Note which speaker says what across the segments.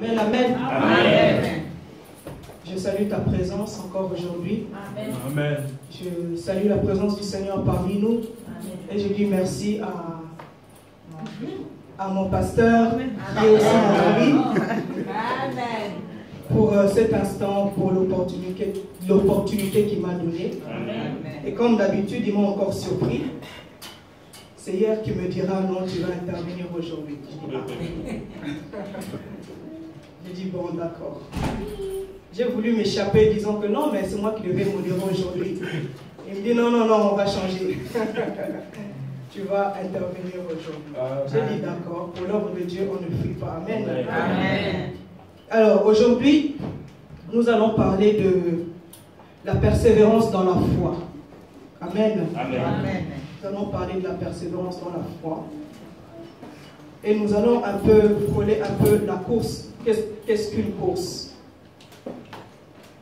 Speaker 1: Amen, amen.
Speaker 2: Amen.
Speaker 1: Je salue ta présence encore aujourd'hui.
Speaker 2: Amen.
Speaker 1: Je salue la présence du Seigneur parmi nous. Et je dis merci à mon pasteur, qui est aussi mon ami, pour cet instant, pour l'opportunité qu'il m'a donnée. Et comme d'habitude, ils m'ont encore surpris. C'est hier qui me dira non, tu vas intervenir aujourd'hui. J'ai dit bon, d'accord. J'ai voulu m'échapper disant que non, mais c'est moi qui devais modérer aujourd'hui. Il me dit non, non, non, on va changer. Tu vas intervenir aujourd'hui. J'ai dit d'accord, pour l'œuvre de Dieu, on ne fuit pas. Amen.
Speaker 3: Amen.
Speaker 1: Alors aujourd'hui, nous allons parler de la persévérance dans la foi. Amen.
Speaker 3: Amen.
Speaker 1: Nous allons parler de la persévérance dans la foi. Et nous allons un peu frôler un peu la course. Qu'est-ce qu'une course?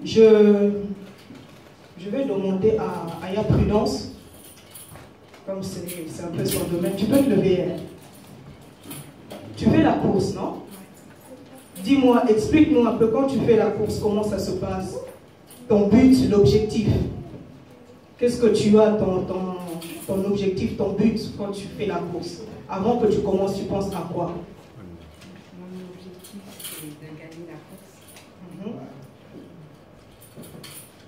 Speaker 1: Je vais demander à Aya Prudence, comme c'est un peu son domaine, tu peux te lever. Tu fais la course, non? Dis-moi, explique-nous un peu quand tu fais la course, comment ça se passe? Ton but, l'objectif. Qu'est-ce que tu as, ton objectif, ton but quand tu fais la course? Avant que tu commences, tu penses à quoi?
Speaker 4: Mon objectif, c'est de gagner la course.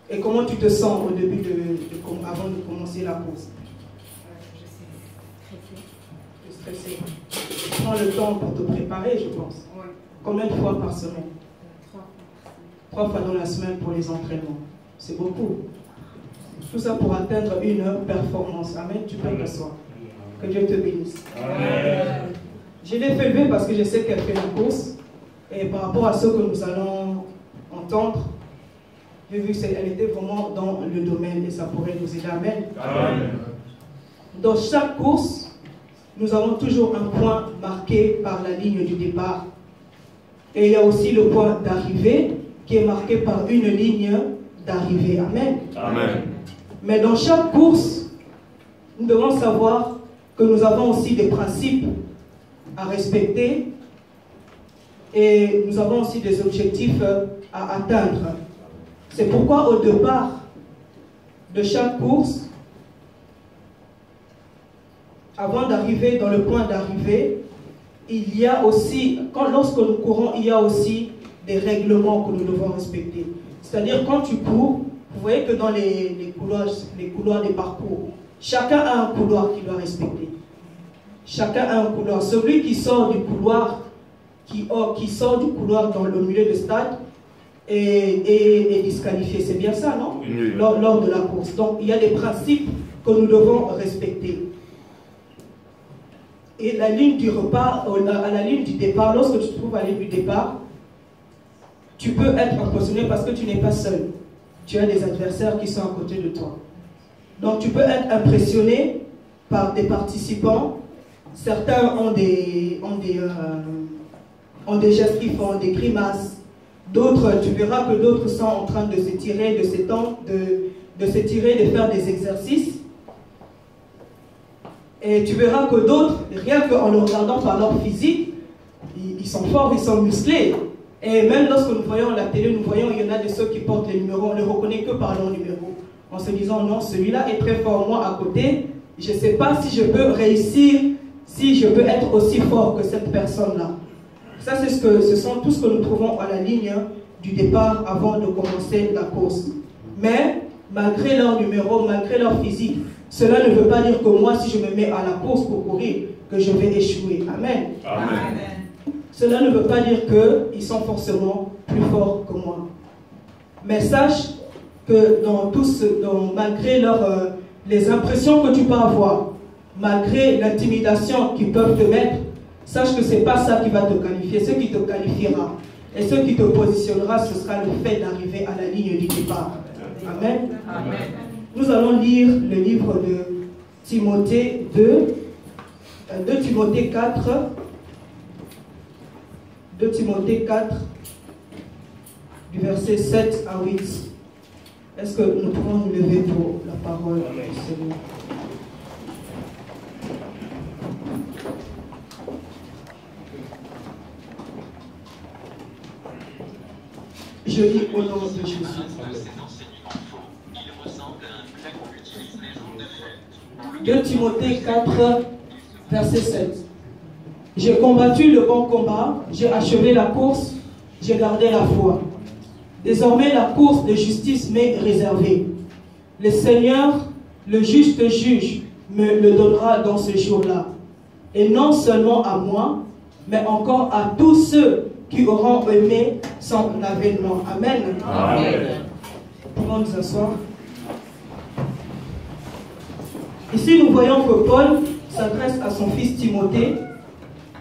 Speaker 1: Et comment tu te sens au début, avant de commencer la course?
Speaker 4: Je suis stressée.
Speaker 1: Tu prends le temps pour te préparer, je pense.
Speaker 4: Oui.
Speaker 1: Combien de fois par semaine?
Speaker 4: 3
Speaker 1: 3 fois dans la semaine pour les entraînements. C'est beaucoup. Tout ça pour atteindre une performance. Amen. Tu peux t'asseoir. Que Dieu te bénisse.
Speaker 2: Amen.
Speaker 1: Je l'ai fait lever parce que je sais qu'elle fait la course. Et par rapport à ce que nous allons entendre, j'ai vu qu'elle était vraiment dans le domaine et ça pourrait nous aider. Amen.
Speaker 2: Amen.
Speaker 1: Dans chaque course, nous avons toujours un point marqué par la ligne du départ. Et il y a aussi le point d'arrivée qui est marqué par une ligne d'arrivée. Amen.
Speaker 2: Amen.
Speaker 1: Mais dans chaque course, nous devons savoir que nous avons aussi des principes à respecter et nous avons aussi des objectifs à atteindre. C'est pourquoi au départ de chaque course, avant d'arriver dans le point d'arrivée, il y a aussi, lorsque nous courons, il y a aussi des règlements que nous devons respecter. C'est-à-dire quand tu cours, vous voyez que dans les couloirs des parcours, chacun a un couloir qu'il doit respecter. Chacun a un couloir. Celui qui sort du couloir, qui sort du couloir dans le milieu de stade est disqualifié. C'est bien ça, non?
Speaker 2: Oui.
Speaker 1: Lors de la course. Donc il y a des principes que nous devons respecter. Et la ligne du repas, à la ligne du départ, lorsque tu te trouves à la ligne du départ, tu peux être impressionné parce que tu n'es pas seul. Tu as des adversaires qui sont à côté de toi. Donc tu peux être impressionné par des participants. Certains ont des gestes qui font des grimaces. D'autres, tu verras que d'autres sont en train de s'étirer, de s'étirer, de faire des exercices. Et tu verras que d'autres, rien qu'en le regardant par leur physique, ils sont forts, ils sont musclés. Et même lorsque nous voyons la télé, nous voyons, il y en a de ceux qui portent les numéros, on ne les reconnaît que par leur numéro. En se disant, non, celui-là est très fort, moi à côté, je ne sais pas si je peux réussir, si je peux être aussi fort que cette personne-là. Ça, ce sont tout ce que nous trouvons à la ligne du départ avant de commencer la course. Mais, malgré leur numéro, malgré leur physique, cela ne veut pas dire que moi, si je me mets à la course pour courir, que je vais échouer. Amen.
Speaker 2: Amen.
Speaker 1: Cela ne veut pas dire qu'ils sont forcément plus forts que moi. Mais sache que malgré les impressions que tu peux avoir, malgré l'intimidation qu'ils peuvent te mettre, sache que ce n'est pas ça qui va te qualifier. Ce qui te qualifiera et ce qui te positionnera, ce sera le fait d'arriver à la ligne du départ. Amen.
Speaker 3: Amen.
Speaker 1: Nous allons lire le livre de Timothée 2 Timothée 4, 2 Timothée 4, du verset 7 à 8. Est-ce que nous pouvons nous lever pour la parole du Seigneur? Je lis au nom de Jésus. 2 Timothée 4, verset 7. J'ai combattu le bon combat, j'ai achevé la course, j'ai gardé la foi. Désormais, la course de justice m'est réservée. Le Seigneur, le juste juge, me le donnera dans ce jour-là. Et non seulement à moi, mais encore à tous ceux qui auront aimé son avènement. Amen.
Speaker 2: Amen.
Speaker 1: Pouvons nous asseoir. Ici, nous voyons que Paul s'adresse à son fils Timothée,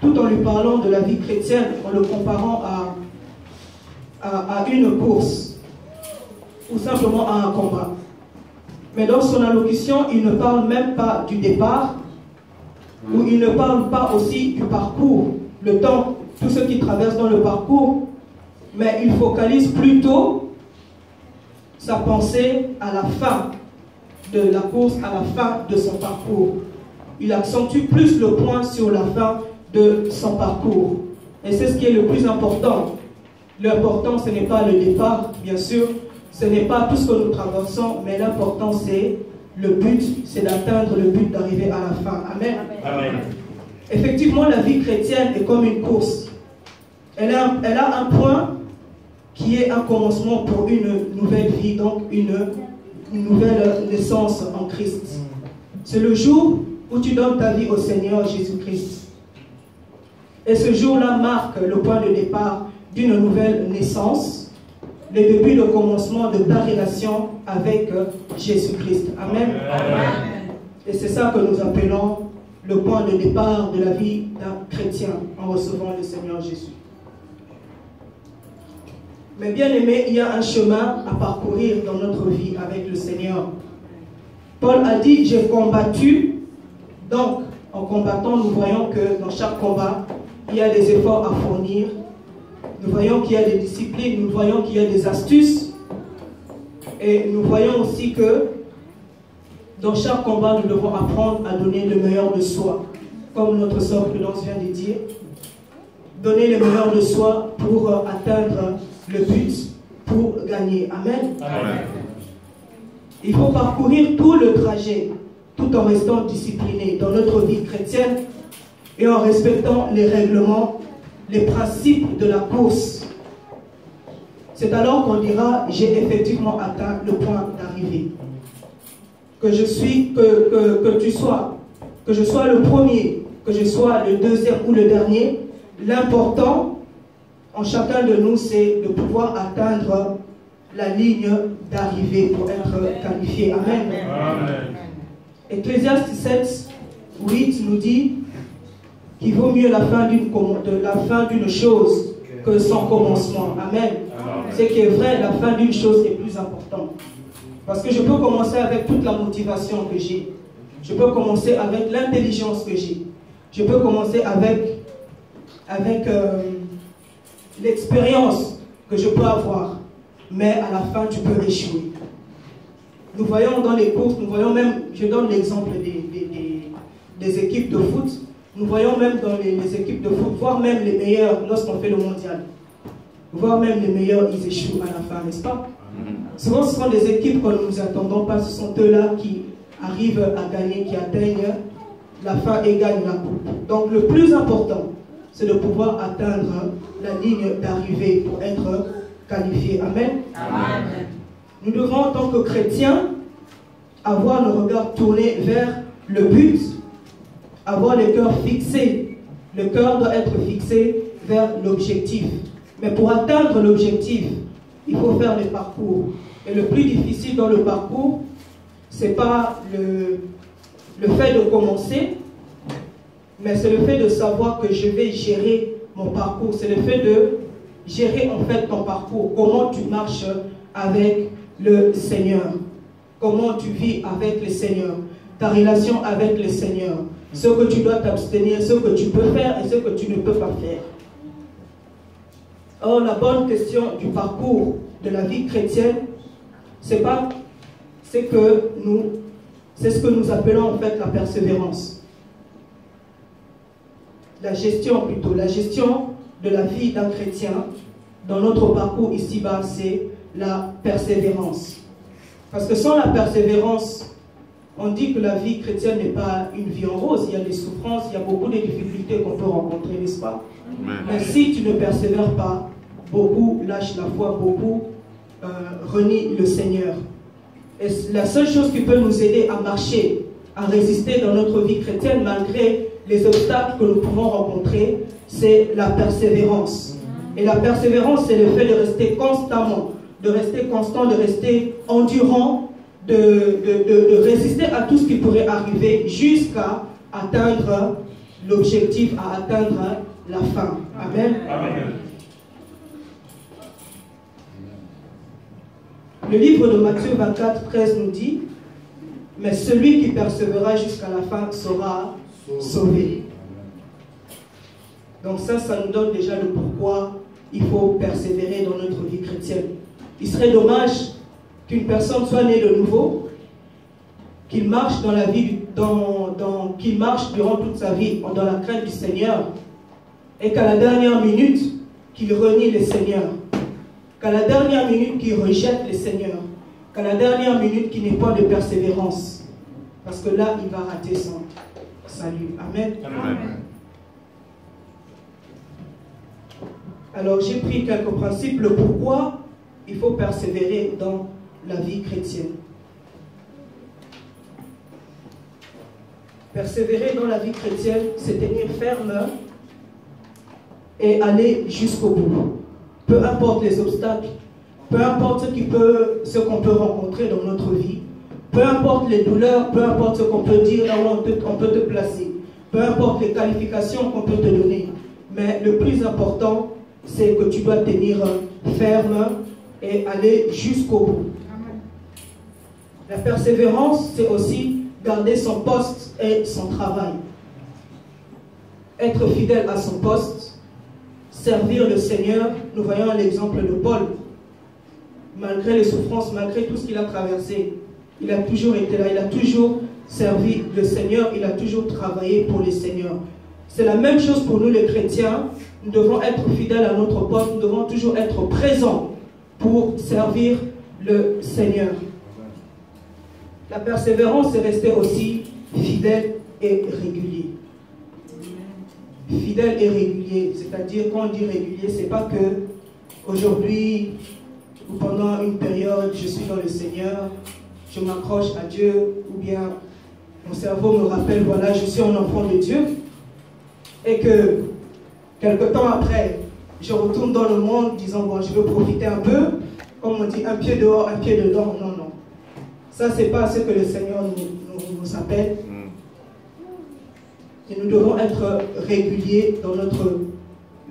Speaker 1: tout en lui parlant de la vie chrétienne, en le comparant à une course, ou simplement à un combat. Mais dans son allocution, il ne parle même pas du départ, ou il ne parle pas aussi du parcours, le temps, tout ce qui traverse dans le parcours, mais il focalise plutôt sa pensée à la fin de la course, à la fin de son parcours. Il accentue plus le point sur la fin de son parcours. Et c'est ce qui est le plus important. L'important, ce n'est pas le départ, bien sûr, ce n'est pas tout ce que nous traversons, mais l'important, c'est le but, c'est d'atteindre le but, d'arriver à la fin. Amen.
Speaker 2: Amen.
Speaker 1: Effectivement, la vie chrétienne est comme une course. Elle a un point qui est un commencement pour une nouvelle vie, donc une nouvelle naissance en Christ. C'est le jour où tu donnes ta vie au Seigneur Jésus-Christ. Et ce jour-là marque le point de départ d'une nouvelle naissance, le début, le commencement de ta relation avec Jésus-Christ. Amen.
Speaker 2: Amen.
Speaker 1: Et c'est ça que nous appelons le point de départ de la vie d'un chrétien en recevant le Seigneur Jésus. Mais bien aimé, il y a un chemin à parcourir dans notre vie avec le Seigneur. Paul a dit, j'ai combattu. Donc, en combattant, nous voyons que dans chaque combat, il y a des efforts à fournir. Nous voyons qu'il y a des disciplines, nous voyons qu'il y a des astuces. Et nous voyons aussi que dans chaque combat, nous devons apprendre à donner le meilleur de soi. Comme notre sœur Prudence vient de dire. Donner le meilleur de soi pour atteindre le but, pour gagner. Amen.
Speaker 2: Amen.
Speaker 1: Il faut parcourir tout le trajet, tout en restant discipliné dans notre vie chrétienne et en respectant les règlements, les principes de la course. C'est alors qu'on dira, j'ai effectivement atteint le point d'arrivée. Que je sois le premier, que je sois le deuxième ou le dernier, l'important en chacun de nous, c'est de pouvoir atteindre la ligne d'arrivée pour être qualifié. Amen.
Speaker 2: Amen.
Speaker 1: Ecclésiaste 7, 8 nous dit qu'il vaut mieux la fin d'une chose que son commencement. Amen. Ce qui est vrai, la fin d'une chose est plus importante. Parce que je peux commencer avec toute la motivation que j'ai. Je peux commencer avec l'intelligence que j'ai. Je peux commencer avec l'expérience que je peux avoir. Mais à la fin, tu peux échouer. Nous voyons dans les courses, nous voyons même, je donne l'exemple des équipes de foot. Nous voyons même dans les équipes de foot, voire même les meilleurs lorsqu'on fait le mondial. Voire même les meilleurs, ils échouent à la fin, n'est-ce pas? Souvent, ce sont des équipes que nous ne nous attendons pas. Ce sont eux-là qui arrivent à gagner, qui atteignent la fin et gagnent la coupe. Donc, le plus important, c'est de pouvoir atteindre la ligne d'arrivée pour être qualifié. Amen.
Speaker 4: Amen.
Speaker 1: Nous devons, en tant que chrétiens, avoir le regard tourné vers le but, avoir le cœur fixé. Le cœur doit être fixé vers l'objectif. Mais pour atteindre l'objectif, il faut faire le parcours. Et le plus difficile dans le parcours, ce n'est pas le fait de commencer, mais c'est le fait de savoir que je vais gérer mon parcours. C'est le fait de gérer en fait ton parcours. Comment tu marches avec le Seigneur. Comment tu vis avec le Seigneur. Ta relation avec le Seigneur. Ce que tu dois t'abstenir, ce que tu peux faire et ce que tu ne peux pas faire. Or, la bonne question du parcours de la vie chrétienne, c'est ce que nous appelons en fait la persévérance. La gestion plutôt, la gestion de la vie d'un chrétien dans notre parcours ici-bas, c'est la persévérance. Parce que sans la persévérance, on dit que la vie chrétienne n'est pas une vie en rose. Il y a des souffrances, il y a beaucoup de difficultés qu'on peut rencontrer, n'est-ce pas? Mais si tu ne persévères pas, beaucoup lâchent la foi, beaucoup renient le Seigneur. Et la seule chose qui peut nous aider à marcher, à résister dans notre vie chrétienne, malgré les obstacles que nous pouvons rencontrer, c'est la persévérance. Et la persévérance, c'est le fait de rester constamment, de rester constant, de rester endurant, de résister à tout ce qui pourrait arriver jusqu'à atteindre l'objectif, à atteindre la fin. Amen.
Speaker 2: Amen.
Speaker 1: Le livre de Matthieu 24, 13 nous dit, mais celui qui persévérera jusqu'à la fin sera sauvé. Donc ça nous donne déjà le pourquoi il faut persévérer dans notre vie chrétienne. Il serait dommage qu'une personne soit née de nouveau, qu'il marche dans la vie, qu'il marche durant toute sa vie dans la crainte du Seigneur, et qu'à la dernière minute, qu'il renie le Seigneur, qu'à la dernière minute, qu'il rejette le Seigneur, qu'à la dernière minute, qu'il n'ait pas de persévérance. Parce que là, il va rater son salut. Amen.
Speaker 2: Amen.
Speaker 1: Alors, j'ai pris quelques principes, le pourquoi il faut persévérer dans la vie chrétienne. Persévérer dans la vie chrétienne, c'est tenir ferme et aller jusqu'au bout. Peu importe les obstacles, peu importe ce qu'on peut rencontrer dans notre vie, peu importe les douleurs, peu importe ce qu'on peut dire, là où on peut te placer, peu importe les qualifications qu'on peut te donner, mais le plus important, c'est que tu dois tenir ferme et aller jusqu'au bout. La persévérance, c'est aussi garder son poste et son travail. Être fidèle à son poste, servir le Seigneur. Nous voyons l'exemple de Paul. Malgré les souffrances, malgré tout ce qu'il a traversé, il a toujours été là, il a toujours servi le Seigneur, il a toujours travaillé pour le Seigneur. C'est la même chose pour nous les chrétiens. Nous devons être fidèles à notre poste, nous devons toujours être présents pour servir le Seigneur. La persévérance, c'est rester aussi fidèle et régulier. Fidèle et régulier, c'est-à-dire quand on dit régulier, c'est pas que aujourd'hui ou pendant une période je suis dans le Seigneur, je m'accroche à Dieu, ou bien mon cerveau me rappelle, voilà, je suis un enfant de Dieu, et que quelque temps après, je retourne dans le monde disant, bon, je veux profiter un peu, comme on dit, un pied dehors, un pied dedans. Non, non. Ça, c'est pas ce que le Seigneur nous appelle. Et nous devons être réguliers dans notre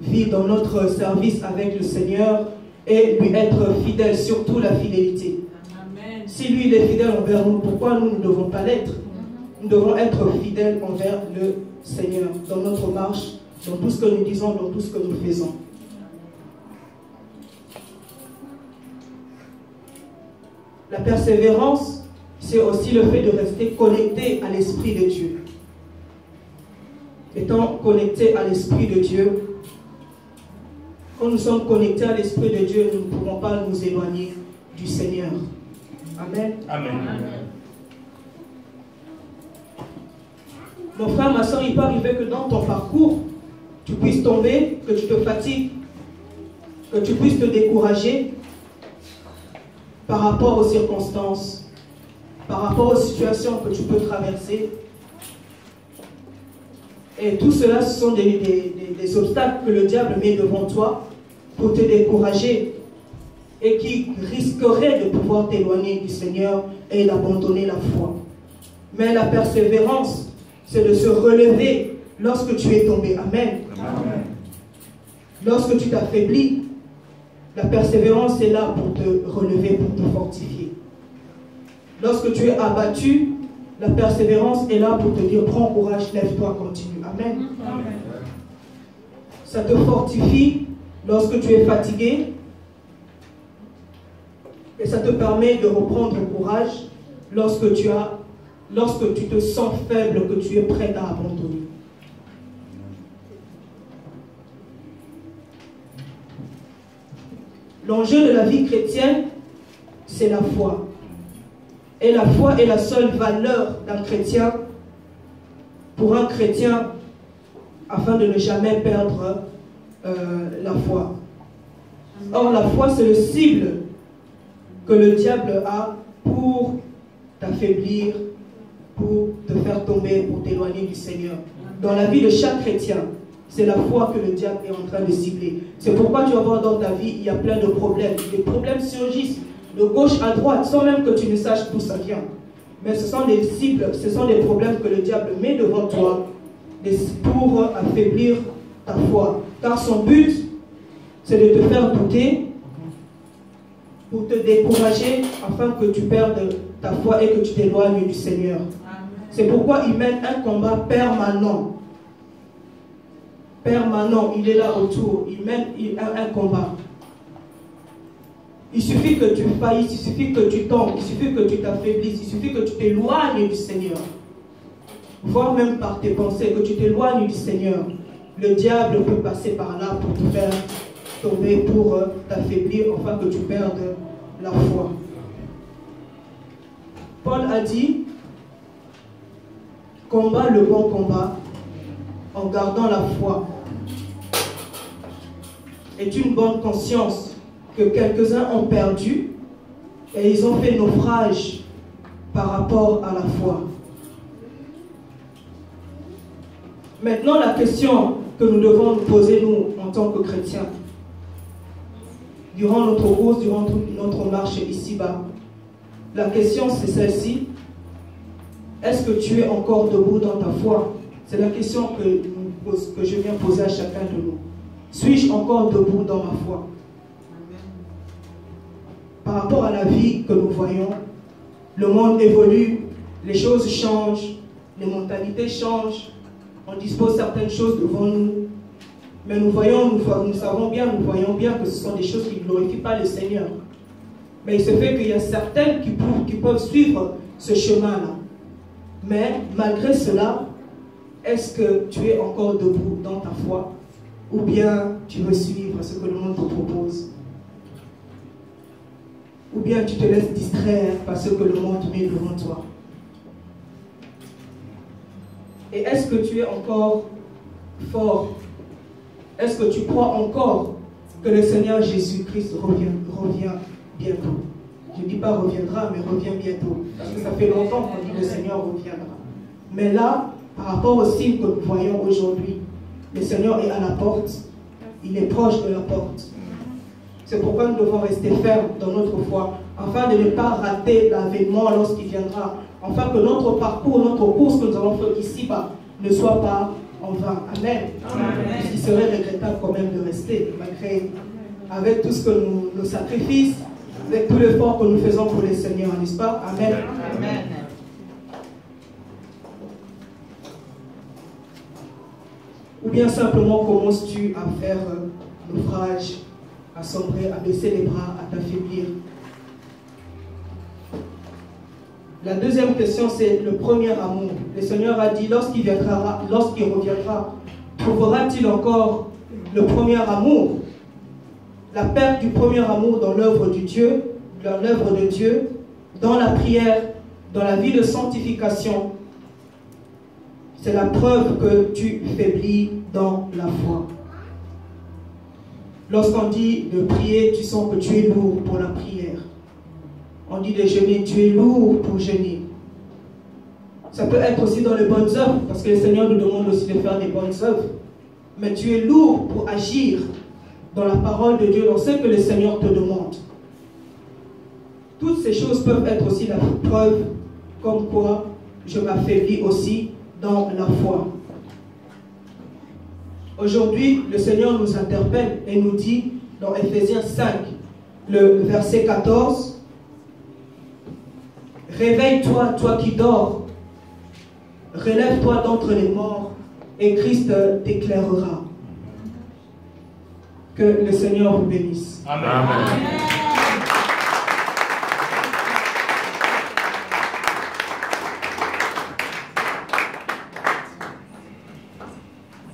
Speaker 1: vie, dans notre service avec le Seigneur et lui être fidèles, surtout la fidélité. Amen. Si lui, il est fidèle envers nous, pourquoi nous ne devons pas l'être? Nous devons être fidèles envers le Seigneur dans notre marche, dans tout ce que nous disons, dans tout ce que nous faisons. La persévérance, c'est aussi le fait de rester connecté à l'Esprit de Dieu. Étant connecté à l'Esprit de Dieu, quand nous sommes connectés à l'Esprit de Dieu, nous ne pouvons pas nous éloigner du Seigneur. Amen.
Speaker 2: Amen.
Speaker 1: Mon frère, ma soeur, il peut arriver que dans ton parcours, tu puisses tomber, que tu te fatigues, que tu puisses te décourager par rapport aux circonstances, par rapport aux situations que tu peux traverser. Et tout cela, ce sont des obstacles que le diable met devant toi pour te décourager et qui risqueraient de pouvoir t'éloigner du Seigneur et d'abandonner la foi. Mais la persévérance, c'est de se relever lorsque tu es tombé. Amen. Amen. Lorsque tu t'affaiblis, la persévérance est là pour te relever, pour te fortifier. Lorsque tu es abattu, la persévérance est là pour te dire, prends courage, lève-toi, continue. Amen. Amen. Ça te fortifie lorsque tu es fatigué et ça te permet de reprendre courage lorsque tu te sens faible, que tu es prêt à abandonner. L'enjeu de la vie chrétienne, c'est la foi. Et la foi est la seule valeur d'un chrétien, pour un chrétien, afin de ne jamais perdre la foi. Or, la foi, c'est le cible que le diable a pour t'affaiblir, pour te faire tomber, pour t'éloigner du Seigneur. Dans la vie de chaque chrétien, c'est la foi que le diable est en train de cibler. C'est pourquoi tu vas voir dans ta vie, il y a plein de problèmes. Les problèmes surgissent de gauche à droite, sans même que tu ne saches d'où ça vient. Mais ce sont des cibles, ce sont des problèmes que le diable met devant toi pour affaiblir ta foi. Car son but, c'est de te faire douter, pour te décourager, afin que tu perdes ta foi et que tu t'éloignes du Seigneur. C'est pourquoi il mène un combat permanent. Permanent, il est là autour, il mène un combat. Il suffit que tu faillisses, il suffit que tu tombes, il suffit que tu t'affaiblisses, il suffit que tu t'éloignes du Seigneur. Voire même par tes pensées, que tu t'éloignes du Seigneur. Le diable peut passer par là pour te faire tomber, pour t'affaiblir, afin que tu perdes la foi. Paul a dit, combat le bon combat en gardant la foi. Est une bonne conscience que quelques-uns ont perdu et ils ont fait naufrage par rapport à la foi. Maintenant, la question que nous devons nous poser, nous, en tant que chrétiens, durant notre course, durant toute notre marche ici-bas, la question c'est celle-ci: est-ce que tu es encore debout dans ta foi? C'est la question que je viens poser à chacun de nous. Suis-je encore debout dans ma foi? Par rapport à la vie que nous voyons, le monde évolue, les choses changent, les mentalités changent, on dispose certaines choses devant nous, mais nous voyons bien que ce sont des choses qui ne glorifient pas le Seigneur. Mais il se fait qu'il y a certaines qui peuvent suivre ce chemin-là. Mais malgré cela, est-ce que tu es encore debout dans ta foi, ou bien tu veux suivre ce que le monde te propose? Ou bien tu te laisses distraire par ce que le monde met devant toi? Et est-ce que tu es encore fort? Est-ce que tu crois encore que le Seigneur Jésus-Christ revient bientôt? Je ne dis pas reviendra, mais revient bientôt. Parce que ça fait longtemps qu'on dit que le Seigneur reviendra. Mais là, par rapport aux signes que nous voyons aujourd'hui, le Seigneur est à la porte. Il est proche de la porte. C'est pourquoi nous devons rester fermes dans notre foi, afin de ne pas rater l'avènement lorsqu'il viendra, afin que notre parcours, notre course que nous avons fait ici-bas ne soit pas en vain. Amen. Amen. Il serait regrettable quand même de rester, malgré, avec tout ce que nos sacrifices, avec tout l'effort que nous faisons pour le Seigneur, n'est-ce pas? Amen. Amen. Ou bien simplement commences-tu à faire naufrage, à sombrer, à baisser les bras, à t'affaiblir? La deuxième question, c'est le premier amour. Le Seigneur a dit, lorsqu'il reviendra, trouvera-t-il encore le premier amour? La perte du premier amour dans l'œuvre de Dieu, dans la prière, dans la vie de sanctification, c'est la preuve que tu faiblis dans la foi. Lorsqu'on dit de prier, tu sens que tu es lourd pour la prière. On dit de jeûner, tu es lourd pour jeûner. Ça peut être aussi dans les bonnes œuvres, parce que le Seigneur nous demande aussi de faire des bonnes œuvres. Mais tu es lourd pour agir dans la parole de Dieu, dans ce que le Seigneur te demande. Toutes ces choses peuvent être aussi la preuve comme quoi je m'affaiblis aussi dans la foi. Aujourd'hui, le Seigneur nous interpelle et nous dit dans Ephésiens 5, le verset 14, « Réveille-toi, toi qui dors, relève-toi d'entre les morts, et Christ t'éclairera. » Que le Seigneur vous bénisse.
Speaker 2: Amen. Amen.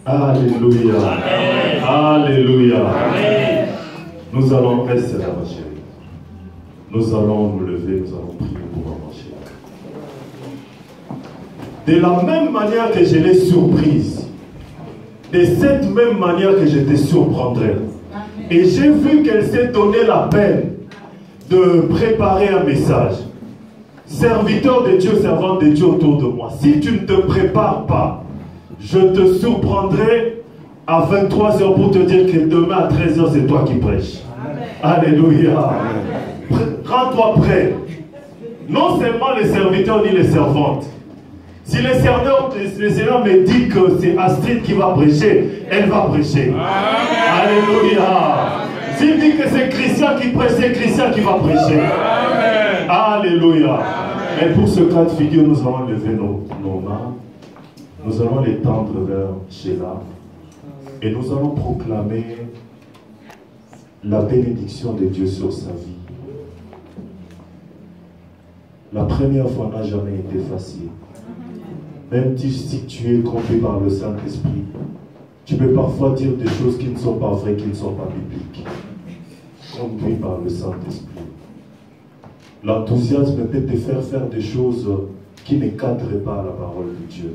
Speaker 3: Alléluia. Amen. Alléluia.
Speaker 2: Amen.
Speaker 3: Nous allons rester là, ma chérie. Nous allons nous lever, nous allons prier pour maman chérie. De la même manière que je l'ai surprise, de cette même manière que je te surprendrai. Et j'ai vu qu'elle s'est donné la peine de préparer un message. Serviteur de Dieu, servante de Dieu autour de moi, si tu ne te prépares pas, je te surprendrai à 23 h pour te dire que demain à 13 h c'est toi qui prêches. Alléluia. Rends-toi prêt. Non seulement les serviteurs ni les servantes. Si le Seigneur me dit que c'est Astrid qui va prêcher, elle va prêcher. Amen. Alléluia. S'il dit que c'est Christian qui prêche, c'est Christian qui va prêcher. Amen. Alléluia. Et pour ce cas de figure, nous allons lever nos mains. Nous allons les tendre vers Sheila. Et nous allons proclamer la bénédiction de Dieu sur sa vie. La première fois n'a jamais été facile. Même si tu es conduit par le Saint-Esprit, tu peux parfois dire des choses qui ne sont pas vraies, qui ne sont pas bibliques. Conduit par le Saint-Esprit. L'enthousiasme peut te faire des choses qui ne cadrent pas à la parole de Dieu.